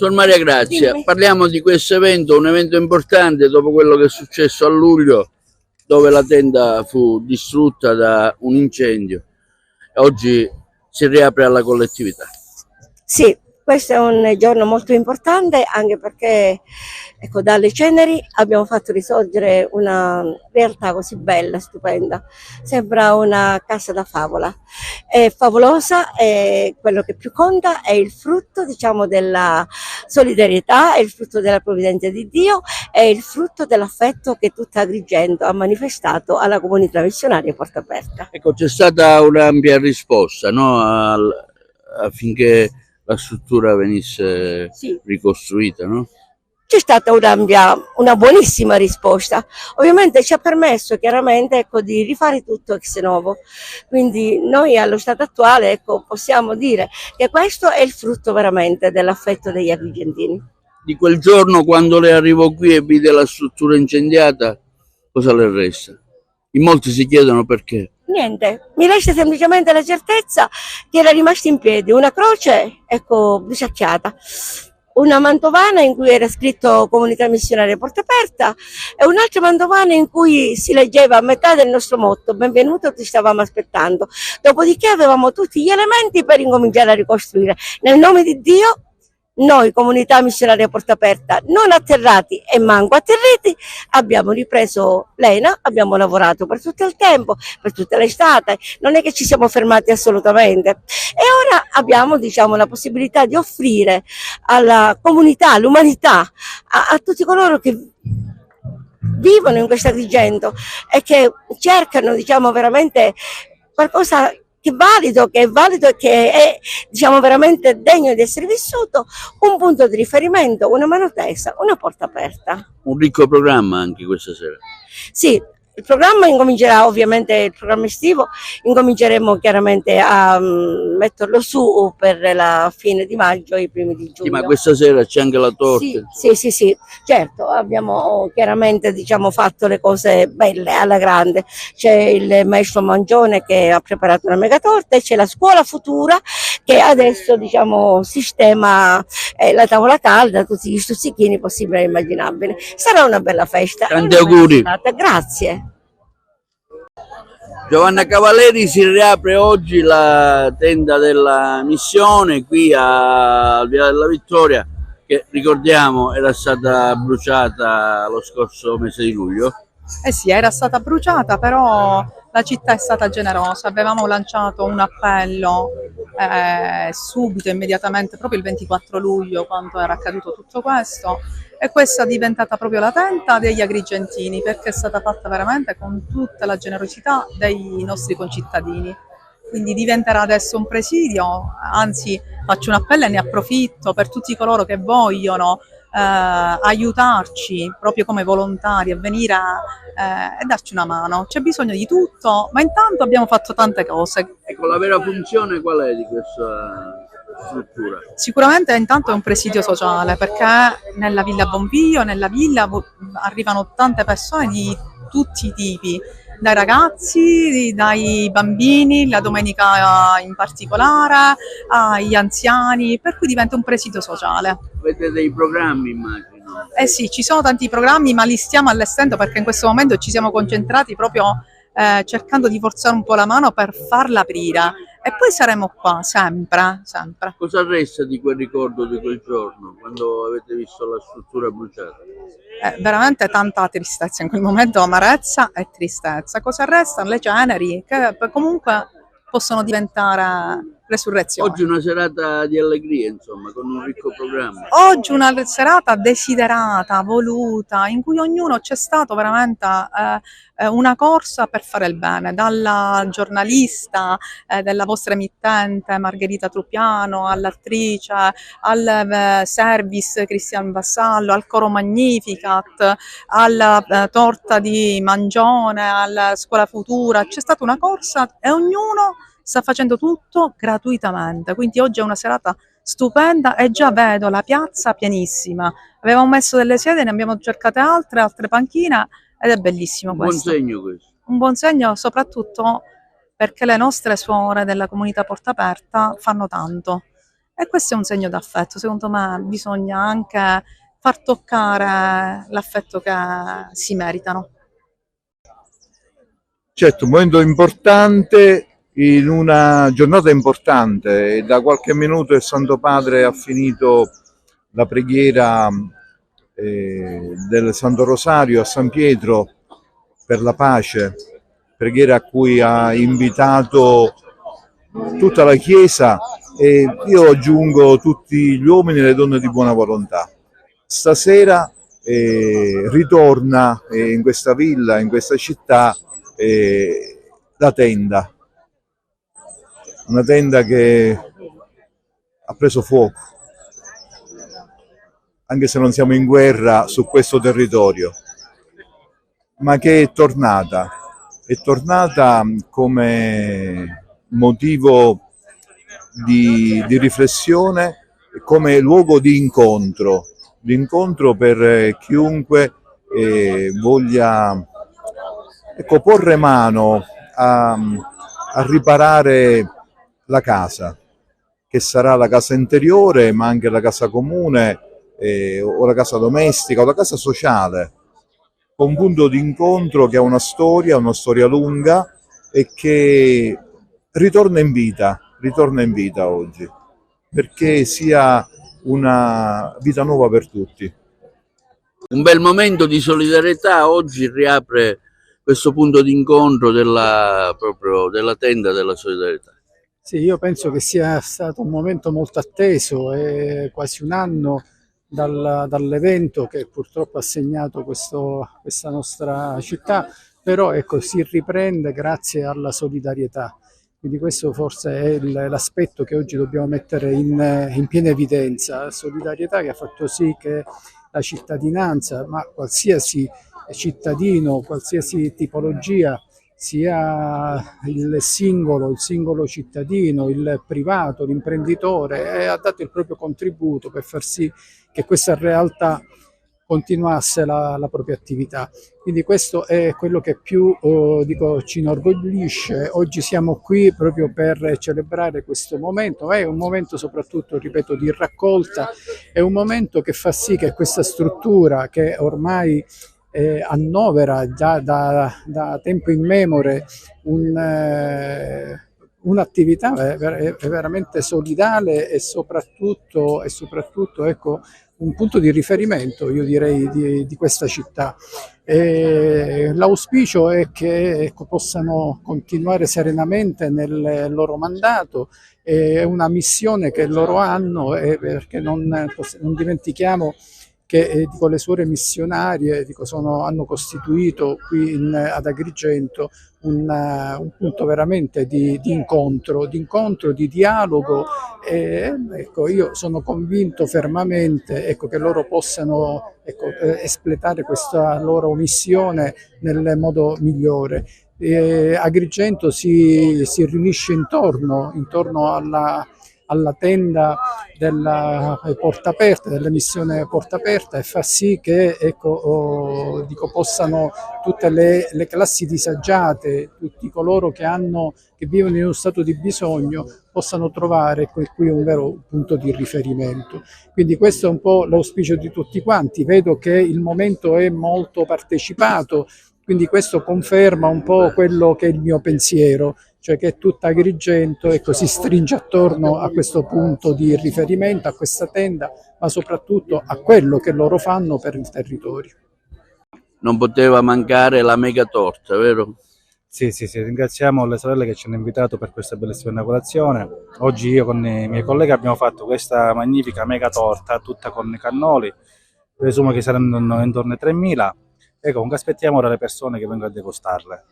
Sor Maria Grazia, Dimmi. parliamo di questo evento, un evento importante dopo quello che è successo a luglio, dove la tenda fu distrutta da un incendio. Oggi si riapre alla collettività. Sì, questo è un giorno molto importante anche perché ecco, dalle ceneri abbiamo fatto risorgere una realtà così bella, stupenda. Sembra una casa da favola. È favolosa e quello che più conta è il frutto, diciamo, della solidarietà, è il frutto della provvidenza di Dio, è il frutto dell'affetto che tutta Agrigento ha manifestato alla comunità missionaria Porta Aperta. Ecco, c'è stata un'ampia risposta, no, affinché la struttura venisse Sì. ricostruita, no? C'è stata una buonissima risposta. Ovviamente ci ha permesso chiaramente ecco, di rifare tutto ex novo. Quindi noi allo stato attuale ecco, possiamo dire che questo è il frutto veramente dell'affetto degli agrigentini. Di quel giorno, quando lei arrivò qui e vide la struttura incendiata, cosa le resta? In molti si chiedono perché. Niente, mi resta semplicemente la certezza che era rimasta in piedi una croce, ecco, bruciacchiata, una mantovana in cui era scritto Comunità Missionaria Porta Aperta e un'altra mantovana in cui si leggeva a metà del nostro motto, benvenuto, ti stavamo aspettando. Dopodiché avevamo tutti gli elementi per incominciare a ricostruire. Nel nome di Dio, noi, Comunità Missionaria Porta Aperta, non atterrati e manco atterriti, abbiamo ripreso l'ENA, abbiamo lavorato per tutto il tempo, per tutta l'estate, non è che ci siamo fermati assolutamente. E ora abbiamo, diciamo, la possibilità di offrire alla comunità, all'umanità, a tutti coloro che vivono in questo Agrigento e che cercano, diciamo, veramente qualcosa che è valido e che è, diciamo, veramente degno di essere vissuto, un punto di riferimento, una mano tesa, una porta aperta. Un ricco programma anche questa sera. Sì, il programma incomincerà, ovviamente il programma estivo, incominceremo chiaramente a metterlo su per la fine di maggio e i primi di giugno. Sì, ma questa sera c'è anche la torta. Sì, certo, abbiamo chiaramente, diciamo, fatto le cose belle alla grande. C'è il maestro Mangione che ha preparato una mega torta e c'è la scuola futura che adesso, diciamo, sistema la tavola calda, tutti gli stuzzichini possibili e immaginabili. Sarà una bella festa. Tanti auguri. Grazie. Giovanna Cavaleri, si riapre oggi la tenda della missione qui a Via della Vittoria, che ricordiamo era stata bruciata lo scorso mese di luglio. Eh sì, era stata bruciata, però la città è stata generosa, avevamo lanciato un appello subito, immediatamente, proprio il 24 luglio, quando era accaduto tutto questo, e questa è diventata proprio la tenda degli agrigentini, perché è stata fatta veramente con tutta la generosità dei nostri concittadini. Quindi diventerà adesso un presidio, anzi faccio un appello e ne approfitto per tutti coloro che vogliono aiutarci proprio come volontari a venire e darci una mano. C'è bisogno di tutto, ma intanto abbiamo fatto tante cose. Ecco, la vera funzione qual è di questa struttura? Sicuramente intanto è un presidio sociale, perché nella Villa Bonvio, nella villa arrivano tante persone di tutti i tipi, dai ragazzi, dai bambini, la domenica in particolare, agli anziani, per cui diventa un presidio sociale. Avete dei programmi, immagino? Eh sì, ci sono tanti programmi, ma li stiamo allestendo perché in questo momento ci siamo concentrati proprio cercando di forzare un po' la mano per farla aprire. E poi saremo qua, sempre. Cosa resta di quel ricordo di quel giorno, quando avete visto la struttura bruciata? Veramente tanta tristezza in quel momento, amarezza e tristezza. Cosa restano? Le ceneri, che comunque possono diventare resurrezione. Oggi una serata di allegria, insomma, con un ricco programma. Oggi una serata desiderata, voluta, in cui ognuno c'è stato veramente una corsa per fare il bene, dalla giornalista della vostra emittente Margherita Truppiano, all'attrice, al service Cristian Vassallo, al coro Magnificat, alla torta di Mangione, alla scuola futura. C'è stata una corsa e ognuno sta facendo tutto gratuitamente, quindi oggi è una serata stupenda e già vedo la piazza pienissima. Avevamo messo delle sedie, ne abbiamo cercate altre panchine ed è bellissimo questo. Un buon segno questo. Un buon segno soprattutto perché le nostre suore della comunità Porta Aperta fanno tanto e questo è un segno d'affetto. Secondo me bisogna anche far toccare l'affetto che si meritano. Certo, un momento importante in una giornata importante, e da qualche minuto il Santo Padre ha finito la preghiera del Santo Rosario a San Pietro per la pace, preghiera a cui ha invitato tutta la Chiesa, e io aggiungo tutti gli uomini e le donne di buona volontà. Stasera ritorna in questa villa, in questa città, la tenda, una tenda che ha preso fuoco, anche se non siamo in guerra su questo territorio, ma che è tornata come motivo di riflessione, come luogo di incontro per chiunque voglia, ecco, porre mano a riparare la casa, che sarà la casa interiore, ma anche la casa comune, o la casa domestica o la casa sociale, un punto di incontro che ha una storia lunga e che ritorna in vita oggi, perché sia una vita nuova per tutti. Un bel momento di solidarietà oggi riapre questo punto di incontro proprio della tenda della solidarietà. Sì, io penso che sia stato un momento molto atteso, è quasi un anno dall'evento che purtroppo ha segnato questa nostra città, però ecco, si riprende grazie alla solidarietà. Quindi questo forse è l'aspetto che oggi dobbiamo mettere in piena evidenza, solidarietà che ha fatto sì che la cittadinanza, ma qualsiasi cittadino, qualsiasi tipologia, sia il singolo cittadino, il privato, l'imprenditore, ha dato il proprio contributo per far sì che questa realtà continuasse la propria attività. Quindi questo è quello che più ci inorgoglisce. Oggi siamo qui proprio per celebrare questo momento, è un momento soprattutto, ripeto, di raccolta, è un momento che fa sì che questa struttura che ormai annovera già da tempo immemore un'attività veramente solidale e soprattutto ecco, un punto di riferimento, io direi, di questa città. L'auspicio è che ecco, possano continuare serenamente nel loro mandato, è una missione che loro hanno, perché non dimentichiamo che le suore missionarie hanno costituito qui ad Agrigento un punto veramente di incontro, di dialogo, e ecco, io sono convinto fermamente, ecco, che loro possano, ecco, espletare questa loro missione nel modo migliore. Agrigento si riunisce intorno alla tenda della Porta Aperta, della missione Porta Aperta, e fa sì che ecco, possano tutte le classi disagiate, tutti coloro che vivono in uno stato di bisogno, possano trovare qui un vero punto di riferimento. Quindi questo è un po' l'auspicio di tutti quanti. Vedo che il momento è molto partecipato, quindi questo conferma un po' quello che è il mio pensiero, cioè che tutta Agrigento, ecco, si stringe attorno a questo punto di riferimento, a questa tenda, ma soprattutto a quello che loro fanno per il territorio. Non poteva mancare la mega torta, vero? Sì, ringraziamo le sorelle che ci hanno invitato per questa bellissima inaugurazione. Oggi io con i miei colleghi abbiamo fatto questa magnifica mega torta, tutta con i cannoli, presumo che saranno intorno ai 3.000, e comunque aspettiamo ora le persone che vengono a degustarle.